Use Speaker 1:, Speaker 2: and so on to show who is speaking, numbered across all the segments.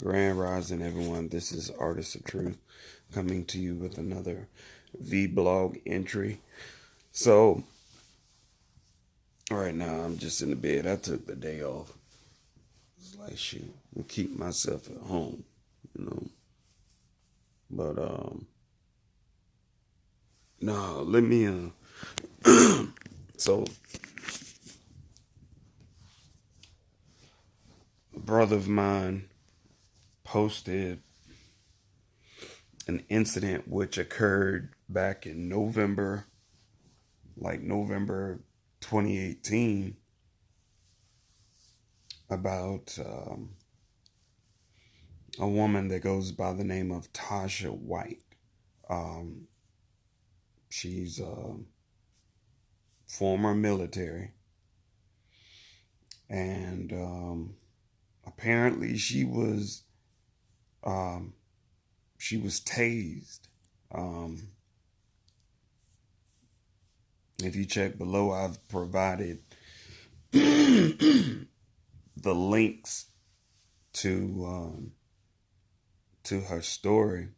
Speaker 1: Grand Rising, everyone. This is Artist of Truth coming to you with another vlog entry. So, right now I'm just in the bed. I took the day off. It's like, shoot, I'll keep myself at home, you know. But, no, let me, so, a brother of mine posted an incident which occurred back in November 2018, about a woman that goes by the name of Tasha White. She's former military, and apparently she was tased. If you check below, I've provided the links to her story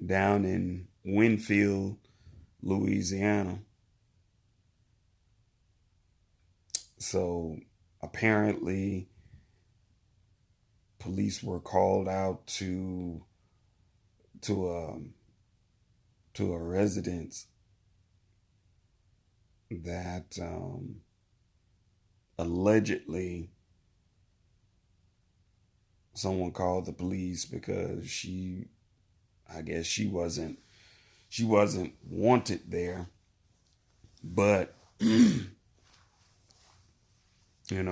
Speaker 1: down in Winfield, Louisiana. So apparently police were called out to a residence that allegedly someone called the police because I guess she wasn't wanted there. But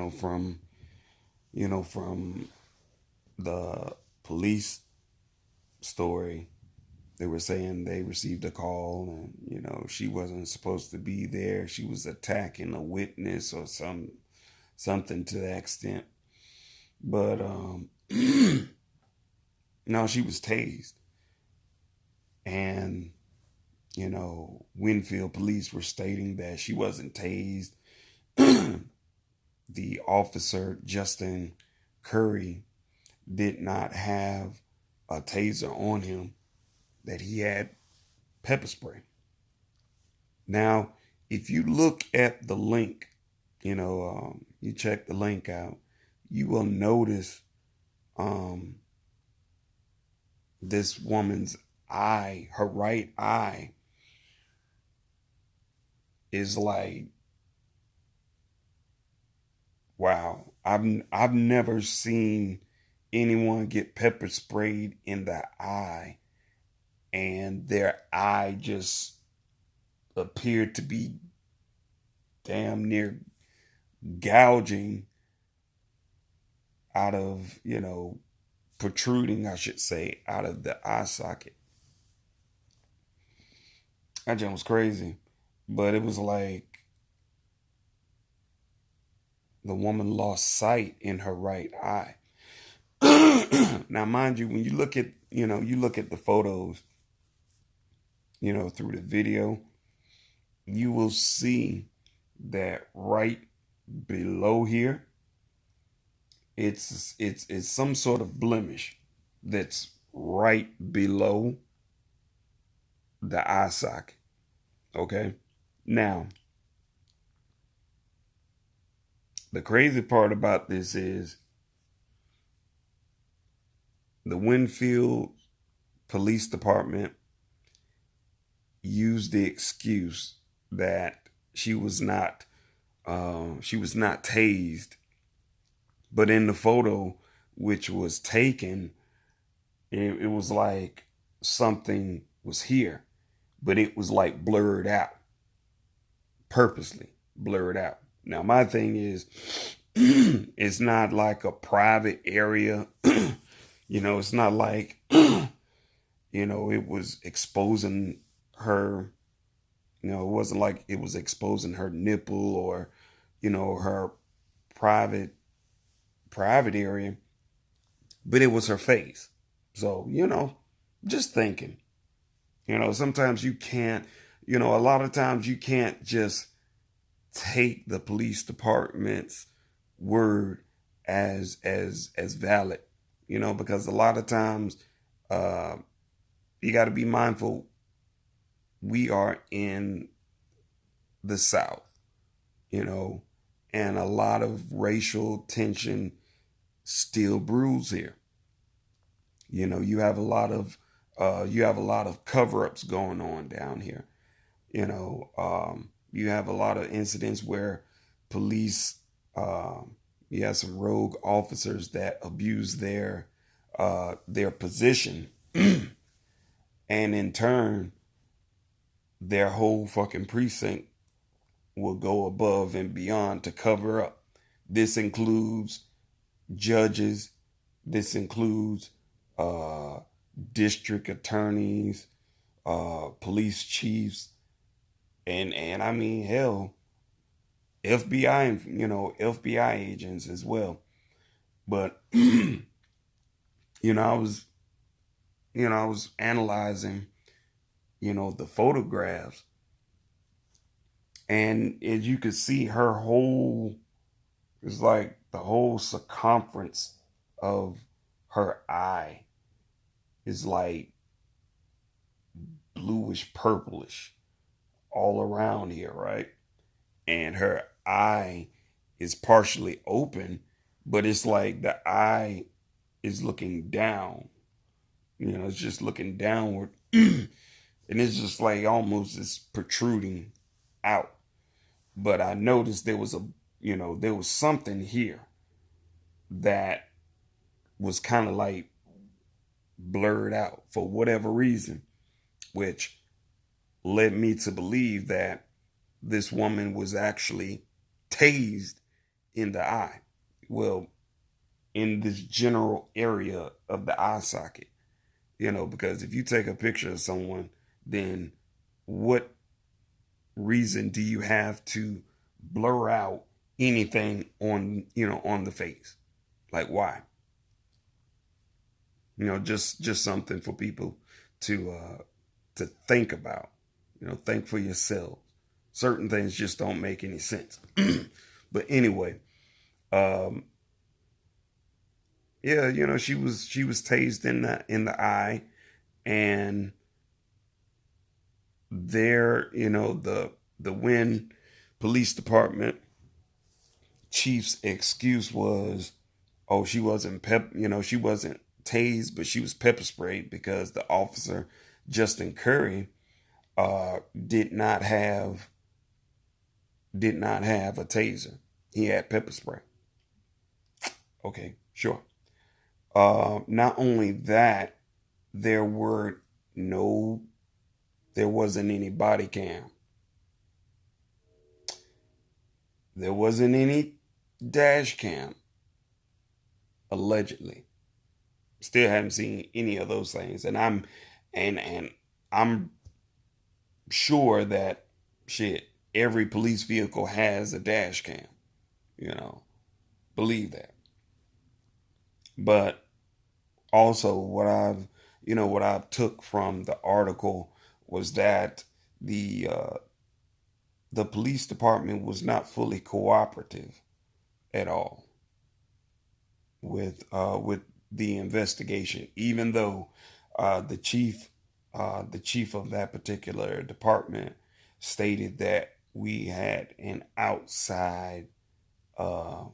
Speaker 1: from the police story, they were saying they received a call and she wasn't supposed to be there. She was attacking a witness or something to that extent. But no, she was tased. And Winfield police were stating that she wasn't tased. The officer, Justin Curry, did not have a taser on him, that he had pepper spray. Now, if you look at the link, you check the link out, you will notice this woman's eye, her right eye, is like, wow, I've never seen anyone get pepper sprayed in the eye and their eye just appeared to be damn near gouging out of, protruding, I should say, out of the eye socket. That jump was crazy. But it was like the woman lost sight in her right eye. Now, mind you, when you look at, the photos, through the video, you will see that right below here, it's some sort of blemish that's right below the eye socket. Okay. Now, the crazy part about this is the Winfield Police Department used the excuse that she was not tased, but in the photo which was taken, it was like something was here, but it was like blurred out, purposely blurred out. Now, my thing is, it's not like a private area. It's not like, it was exposing her, it wasn't like it was exposing her nipple or, her private area, but it was her face. So, just thinking, sometimes you can't, a lot of times you can't just take the police department's word as valid. because a lot of times uh, you got to be mindful. We are in the South, you know, and a lot of racial tension still brews here. You have a lot of cover-ups going on down here. You have a lot of incidents where police, you have some rogue officers that abuse their position, and in turn, their whole fucking precinct will go above and beyond to cover up. This includes judges. This includes uh, district attorneys, police chiefs, and I mean, hell, FBI and FBI agents as well. But I was I was analyzing the photographs, and as you could see, her whole it's like the whole circumference of her eye is like bluish purplish all around here, right? And her eye is partially open, but it's like the eye is looking down. It's just looking downward. And it's just like almost it's protruding out. But I noticed there was something here that was kind of like blurred out for whatever reason, which led me to believe that this woman was actually tased in the eye. Well, in this general area of the eye socket, because if you take a picture of someone, then what reason do you have to blur out anything on the face? Like, why? Just something for people to think about. Think for yourself. Certain things just don't make any sense. But anyway, um, yeah, she was tased in the eye, and there, the Wynn Police Department chief's excuse was, oh, she wasn't tased, but she was pepper sprayed because the officer Justin Curry did not have a taser. He had pepper spray. Okay, sure. Not only that, there were no, there wasn't any body cam. There wasn't any dash cam, allegedly. Still haven't seen any of those things, and I'm sure that shit. Every police vehicle has a dash cam. You know, believe that. But also, what I took from the article was that the uh, the police department was not fully cooperative at all with the investigation, even though uh, the chief the chief of that particular department stated that we had an outside uh,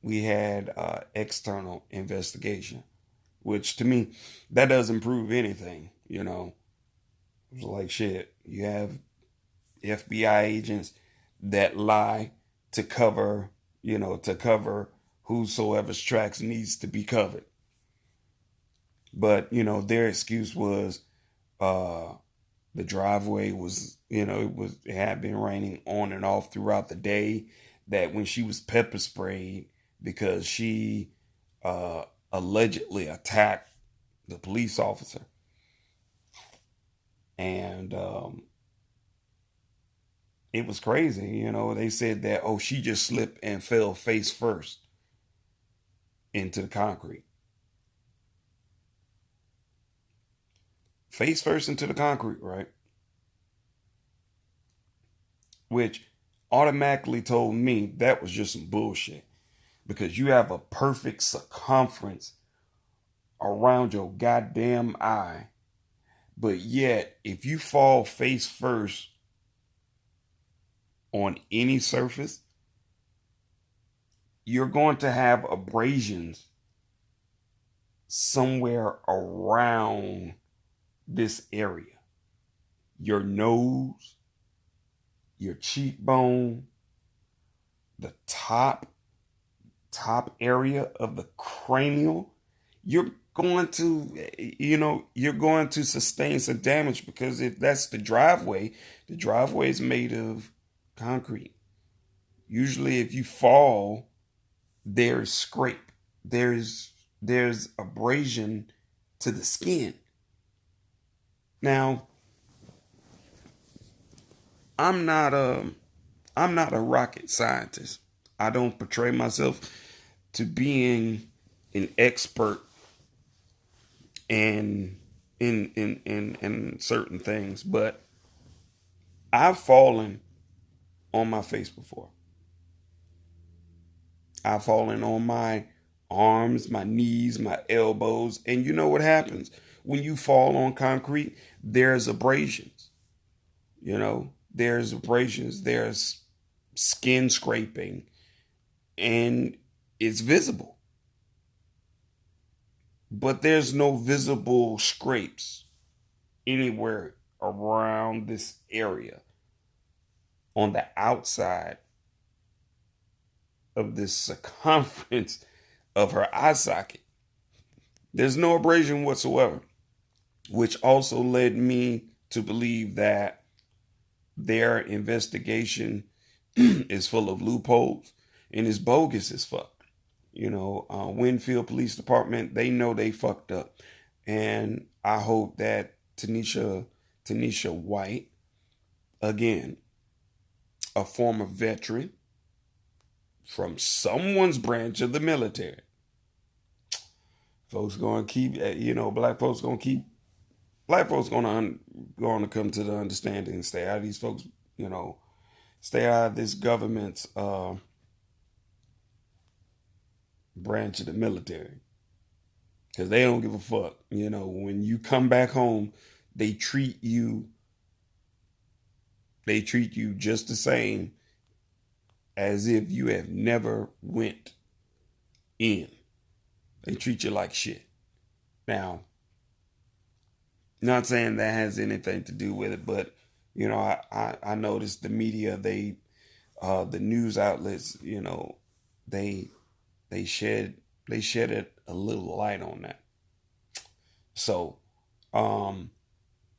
Speaker 1: we had external investigation, which to me that doesn't prove anything. It was like shit. You have FBI agents that lie to cover whosoever's tracks needs to be covered. But their excuse was uh, the driveway was it had been raining on and off throughout the day. That when she was pepper sprayed because she uh, allegedly attacked the police officer, and it was crazy. They said that, oh, she just slipped and fell face first into the concrete. Face first into the concrete, right? Which automatically told me that was just some bullshit. because you have a perfect circumference around your goddamn eye. But yet, if you fall face first on any surface, you're going to have abrasions somewhere around this area. Your nose, your cheekbone, the top area of the cranial, you're going to, you're going to sustain some damage, because if that's the driveway is made of concrete. Usually if you fall, there's scrape, there's abrasion to the skin. Now, i'm not a I'm not a rocket scientist. I don't portray myself to being an expert in certain things, but I've fallen on my face before. I've fallen on my arms, my knees, my elbows, and you know what happens when you fall on concrete? There's abrasions. There's abrasions. There's skin scraping, and it's visible. But there's no visible scrapes anywhere around this area on the outside of this circumference of her eye socket. There's no abrasion whatsoever, which also led me to believe that their investigation is full of loopholes and is bogus as fuck. Winfield Police Department, they know they fucked up. And I hope that Tanisha White, again, a former veteran from someone's branch of the military, folks going to keep, black folks going to come to the understanding and stay out of these folks, stay out of this government's branch of the military, because they don't give a fuck. When you come back home, they treat you just the same as if you have never went in. They treat you like shit. Now, not saying that has anything to do with it, but I noticed the media, the news outlets, they shed a little light on that. So,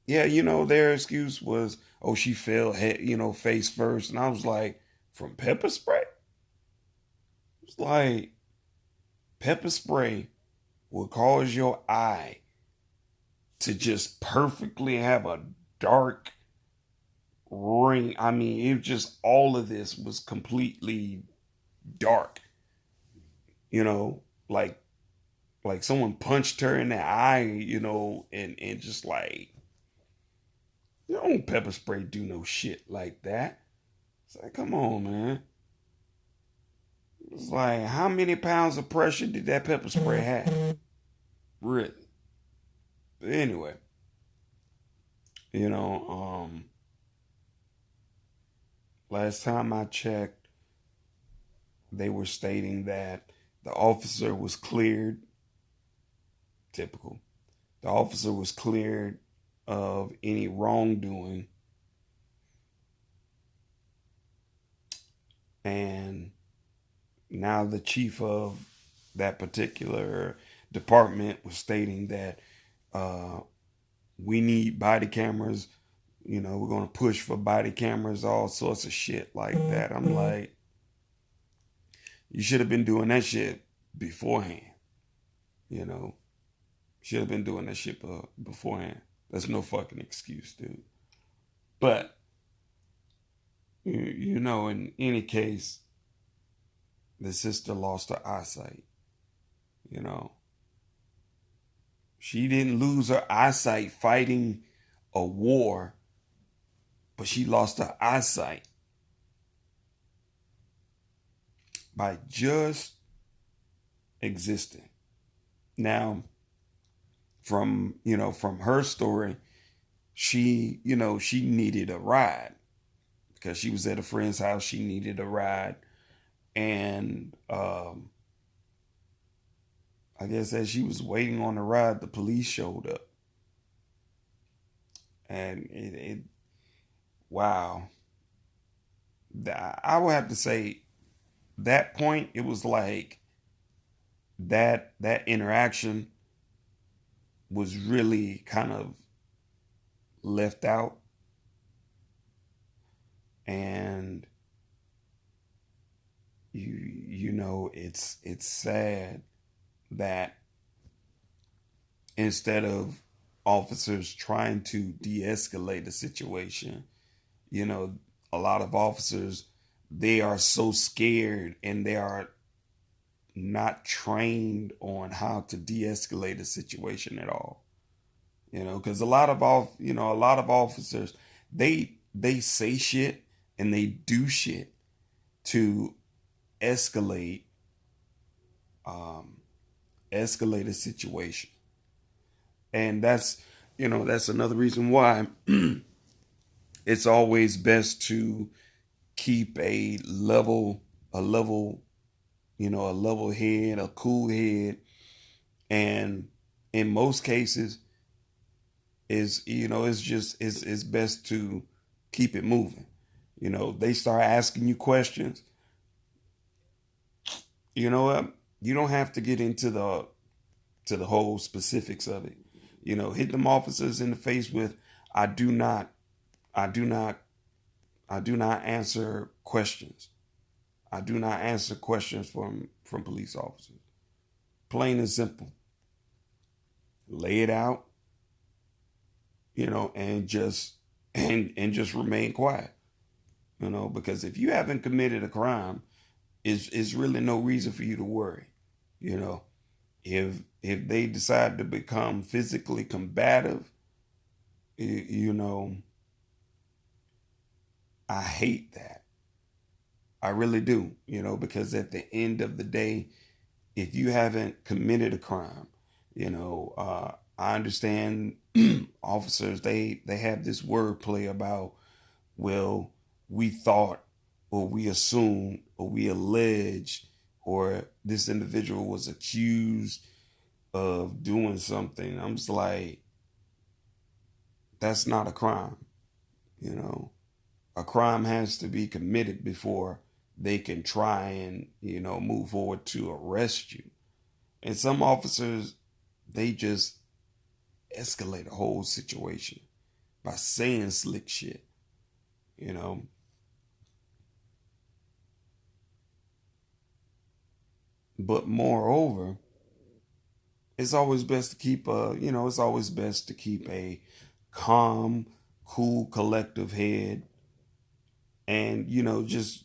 Speaker 1: their excuse was, oh, she fell face first, and I was like, from pepper spray? It's like, pepper spray will cause your eye to just perfectly have a dark ring. I mean, it just, all of this was completely dark. Like someone punched her in the eye, and just like, pepper spray do no shit like that. It's like, come on, man. It's like, how many pounds of pressure did that pepper spray have? Really? But anyway, last time I checked, they were stating that the officer was cleared. Typical. The officer was cleared of any wrongdoing. And now the chief of that particular department was stating that we need body cameras. We're going to push for body cameras, all sorts of shit like that. I'm like, you should have been doing that shit beforehand. Should have been doing that shit beforehand. That's no fucking excuse, dude. But, in any case, the sister lost her eyesight. She didn't lose her eyesight fighting a war, but she lost her eyesight by just existing. Now, from her story, she needed a ride because she was at a friend's house. She needed a ride, and I guess as she was waiting on the ride, the police showed up, and it wow. I would have to say that point it was like that interaction was really kind of left out, and it's sad that instead of officers trying to de-escalate the situation, you know, a lot of officers, they are so scared and they are not trained on how to de-escalate a situation at all. Because a lot of officers, they say shit and they do shit to escalate um escalate a situation. And that's another reason why it's always best to keep a level head, a cool head. And in most cases, it's best to keep it moving. They start asking you questions. You know what? You don't have to get into the whole specifics of it. Hit them officers in the face with, I do not, I do not, I do not answer questions. I do not answer questions from police officers. Plain and simple. Lay it out, and just remain quiet. Because if you haven't committed a crime, is really no reason for you to worry. You know, if they decide to become physically combative, you know, I hate that. I really do. Because at the end of the day, if you haven't committed a crime, I understand officers, they have this wordplay about, well, we thought, or we assumed, or we alleged, or this individual was accused of doing something. I'm just like, that's not a crime. you know a crime has to be committed before they can try and move forward to arrest you. And some officers, they just escalate a whole situation by saying slick shit. you know but moreover, it's always best to keep a calm, cool, collective head. And just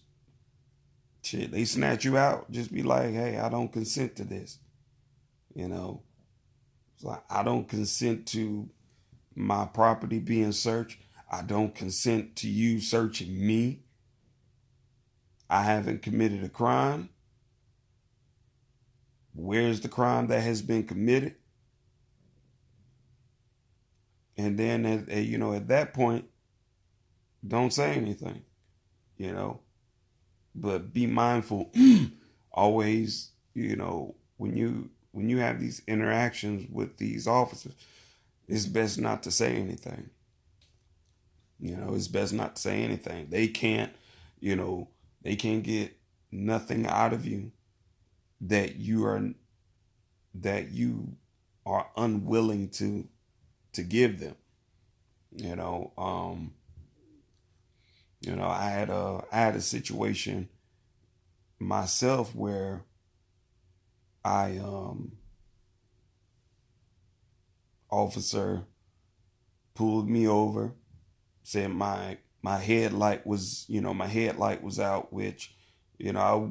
Speaker 1: shit, they snatch you out, just be like, hey, I don't consent to this. you know it's like, I don't consent to my property being searched. I don't consent to you searching me. I haven't committed a crime. Where's the crime that has been committed? And then at that point, don't say anything. you know but be mindful. Always, when you have these interactions with these officers, it's best not to say anything. It's best not to say anything. You know they can't get nothing out of you that you are unwilling to give them. you know um I had a situation myself where I officer pulled me over, said my headlight was out, which I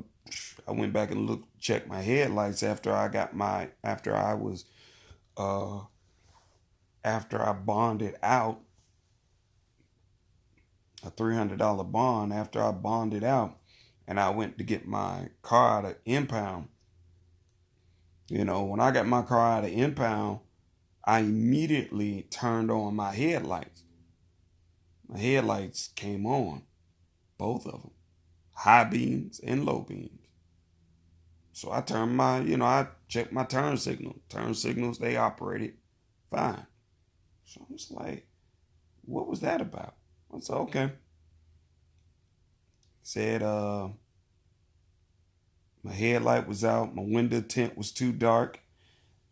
Speaker 1: went back and checked my headlights uh after I bonded out a $300 bond. After I bonded out and I went to get my car to impound, When I got my car out of impound, I immediately turned on my headlights. My headlights came on, both of them, high beams and low beams. So I turned I checked my turn signal. Turn signals, they operated fine. So I was like, what was that about? I said, okay. Said, my headlight was out, my window tint was too dark,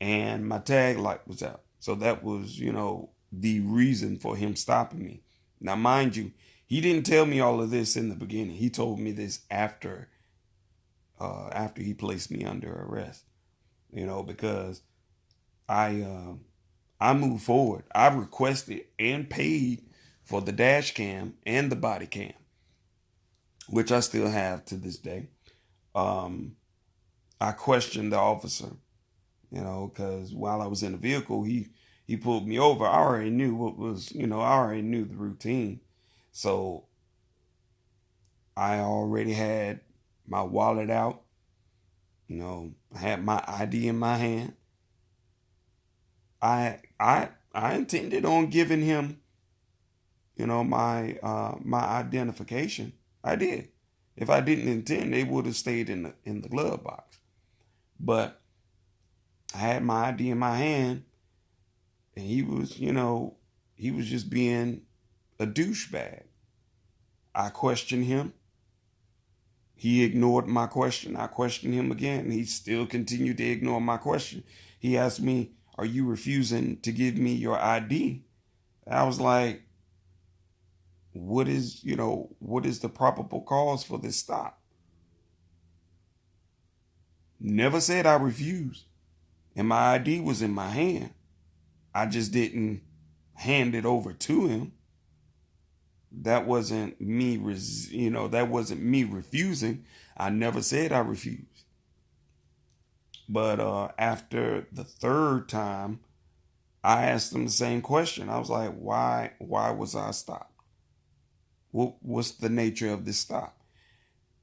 Speaker 1: and my tag light was out. So that was, the reason for him stopping me. Now, mind you, he didn't tell me all of this in the beginning. He told me this after he placed me under arrest. Because I moved forward. I requested and paid for the dash cam and the body cam, which I still have to this day. I questioned the officer, because while I was in the vehicle, he pulled me over. I already knew I already knew the routine. So I already had my wallet out. I had my ID in my hand. I intended on giving him, my identification. I did. If I didn't intend, they would have stayed in the glove box. But I had my ID in my hand, and he was just being a douchebag. I questioned him. He ignored my question. I questioned him again, and he still continued to ignore my question. He asked me, "Are you refusing to give me your ID?" I was like, what is the probable cause for this stop? Never said I refused. And my ID was in my hand. I just didn't hand it over to him. That wasn't me, that wasn't me refusing. I never said I refused. But after the third time, I asked him the same question. I was like, why was I stopped? What's the nature of this stop?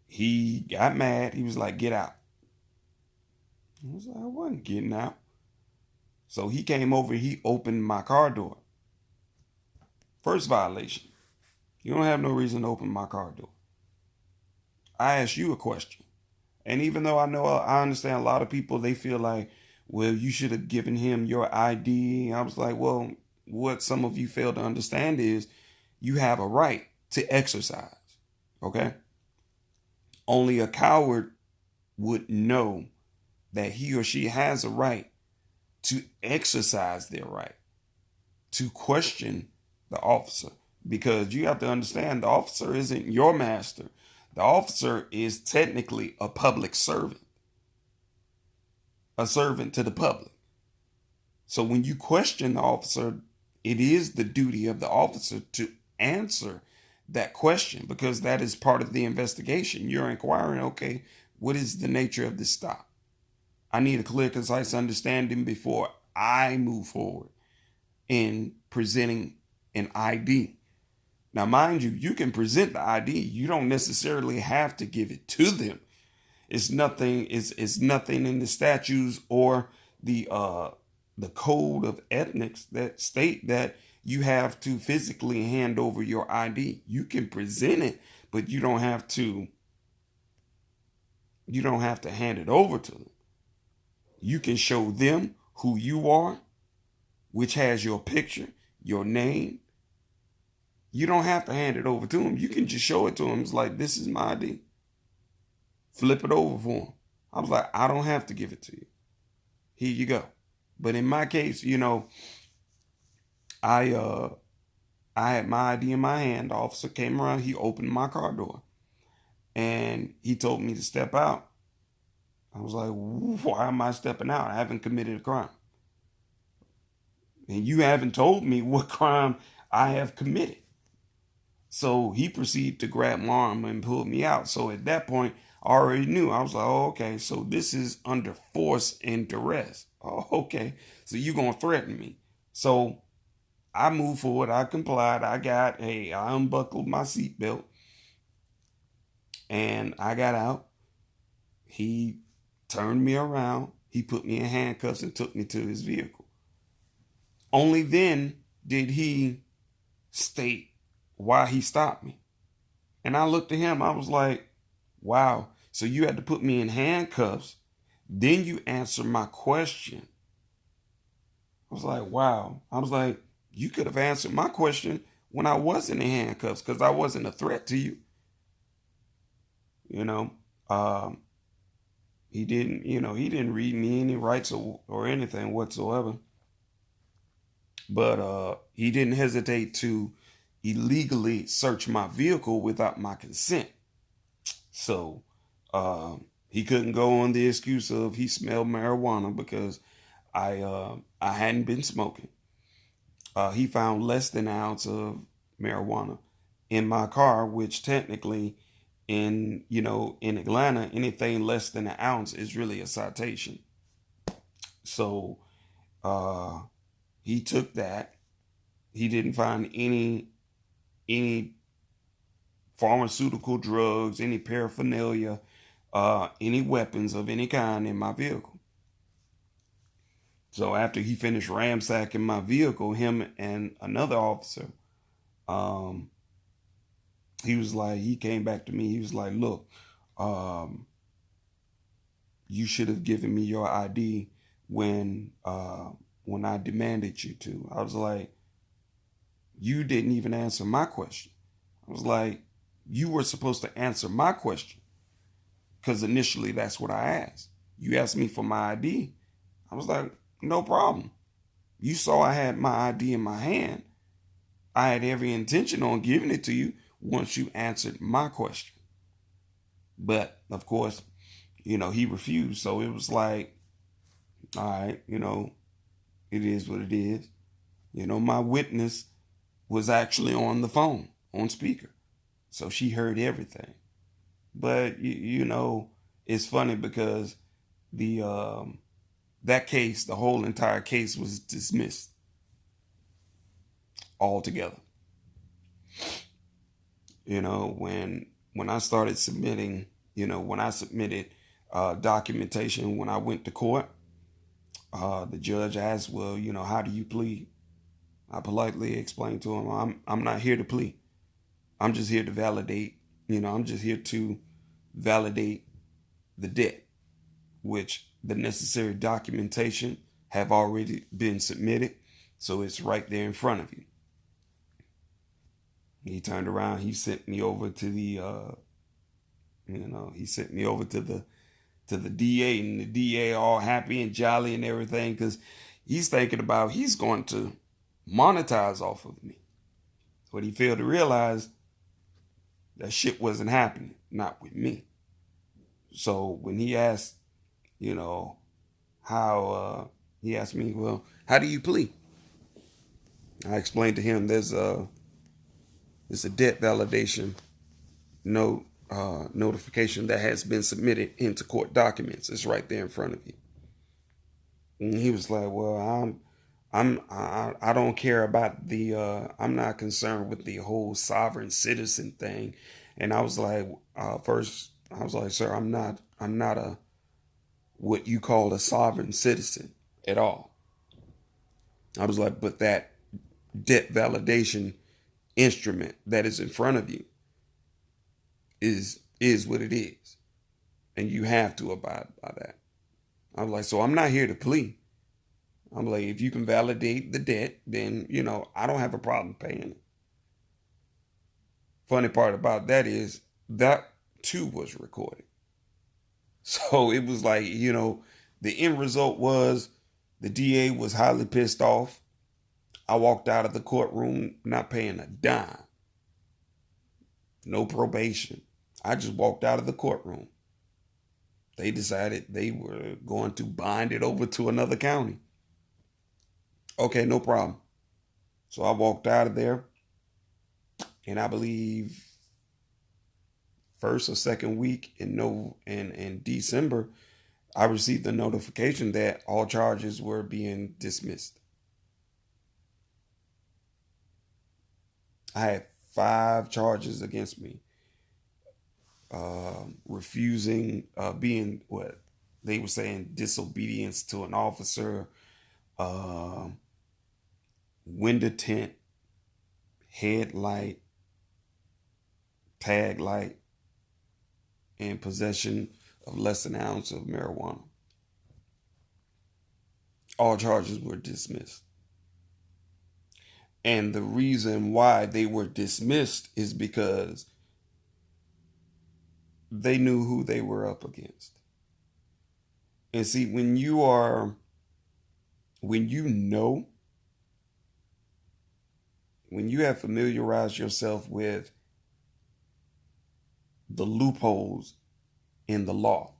Speaker 1: He got mad. He was like, get out. I was like, I wasn't getting out. So he came over, he opened my car door. First violation. You don't have no reason to open my car door. I asked you a question. And even though I understand a lot of people, they feel like, well, you should have given him your ID. I was like, well, what some of you fail to understand is you have a right to exercise. Okay? Only a coward would know that he or she has a right to exercise their right to question the officer, because you have to understand the officer isn't your master. The officer is technically a public servant, a servant to the public. So when you question the officer, it is the duty of the officer to answer that question, because that is part of the investigation. You're inquiring, okay, what is the nature of this stop? I need a clear, concise understanding before I move forward in presenting an ID. Now, mind you, you can present the ID. You don't necessarily have to give it to them. It's nothing. It's nothing in the statutes or the code of ethics that state that you have to physically hand over your ID. You can present it, but you don't have to. You don't have to hand it over to them. You can show them who you are, which has your picture, your name. You don't have to hand it over to them. You can just show it to them. It's like, this is my ID. Flip it over for them. I was like, I don't have to give it to you. Here you go. But in my case, I had my ID in my hand. The officer came around. He opened my car door, and he told me to step out. I was like, why am I stepping out? I haven't committed a crime. And you haven't told me what crime I have committed. So he proceeded to grab my arm and pull me out. So at that point, I already knew. I was like, oh, okay, so this is under force and duress. Oh, okay. So you're going to threaten me. So I moved forward. I complied. I unbuckled my seatbelt and I got out. He turned me around. he put me in handcuffs and took me to his vehicle. Only then did he state why he stopped me. And I looked at him, I was like, wow, so you had to put me in handcuffs, then you answered my question. I was like, wow. I was like, you could have answered my question when I wasn't in handcuffs because I wasn't a threat to you. You know, um, he didn't read me any rights or anything whatsoever. But he didn't hesitate to illegally search my vehicle without my consent. So he couldn't go on the excuse of he smelled marijuana because I hadn't been smoking. He found less than an ounce of marijuana in my car, which technically in Atlanta, anything less than an ounce is really a citation. So uh, he took that. He didn't find any pharmaceutical drugs, any paraphernalia, any weapons of any kind in my vehicle. So after he finished ransacking my vehicle, him and another officer, um, he came back to me. He was like, look, um, you should have given me your ID when I demanded you to. I was like, you didn't even answer my question. I was like, you were supposed to answer my question because initially that's what I asked. You asked me for my ID. I was like, no problem. You saw I had my ID in my hand. I had every intention on giving it to you once you answered my question. But of course, he refused. So it was like, all right, it is what it is. My witness was actually on the phone, on speaker. So she heard everything. But, it's funny because that case, the whole entire case was dismissed altogether. When I started submitting, when I submitted documentation when I went to court, the judge asked, well, how do you plead? I politely explained to him, I'm not here to plead. I'm just here to validate, I'm just here to validate the debt, which the necessary documentation have already been submitted. So it's right there in front of you. He turned around, he sent me over to he sent me over to the DA, and the DA all happy and jolly and everything because he's thinking about he's going to monetize off of me. But he failed to realize that shit wasn't happening, not with me. So when he asked, how he asked me, well, how do you plead? I explained to him there's a debt validation notification that has been submitted into court documents. It's right there in front of you. And he was like, well, I don't care about I'm not concerned with the whole sovereign citizen thing. And I was like, first, I was like, sir, I'm not a what you call a sovereign citizen at all. I was like, but that debt validation instrument that is in front of you is what it is. And you have to abide by that. I was like, so I'm not here to plead. I'm like, if you can validate the debt, then, I don't have a problem paying it. Funny part about that is that too was recorded. So it was like, the end result was the DA was highly pissed off. I walked out of the courtroom not paying a dime. No probation. I just walked out of the courtroom. They decided they were going to bind it over to another county. Okay, no problem. So I walked out of there, and I believe first or second week in December, I received a notification that all charges were being dismissed. I had 5 charges against me. Refusing being They were saying disobedience to an officer, uh, window tint, headlight, tag light, and possession of less than an ounce of marijuana. All charges were dismissed. And the reason why they were dismissed is because they knew who they were up against. And see, when you know, when you have familiarized yourself with the loopholes in the law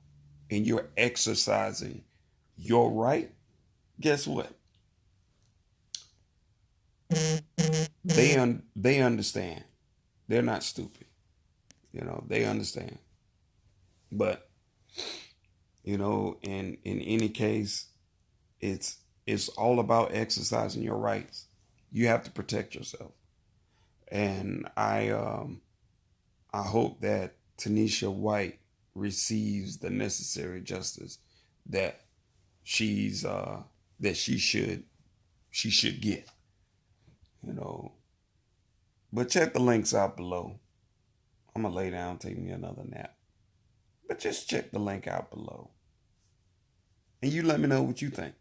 Speaker 1: and you're exercising your right, guess what? They understand. They're not stupid. They understand. But in any case, it's all about exercising your rights. You have to protect yourself. And I hope that Tanisha White receives the necessary justice that that she should get. you know. But check the links out below. I'm gonna lay down, take me another nap. But just check the link out below. And you let me know what you think.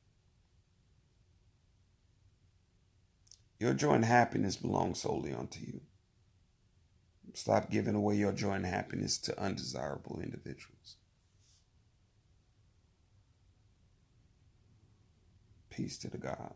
Speaker 1: Your joy and happiness belongs solely unto you. Stop giving away your joy and happiness to undesirable individuals. Peace to the gods.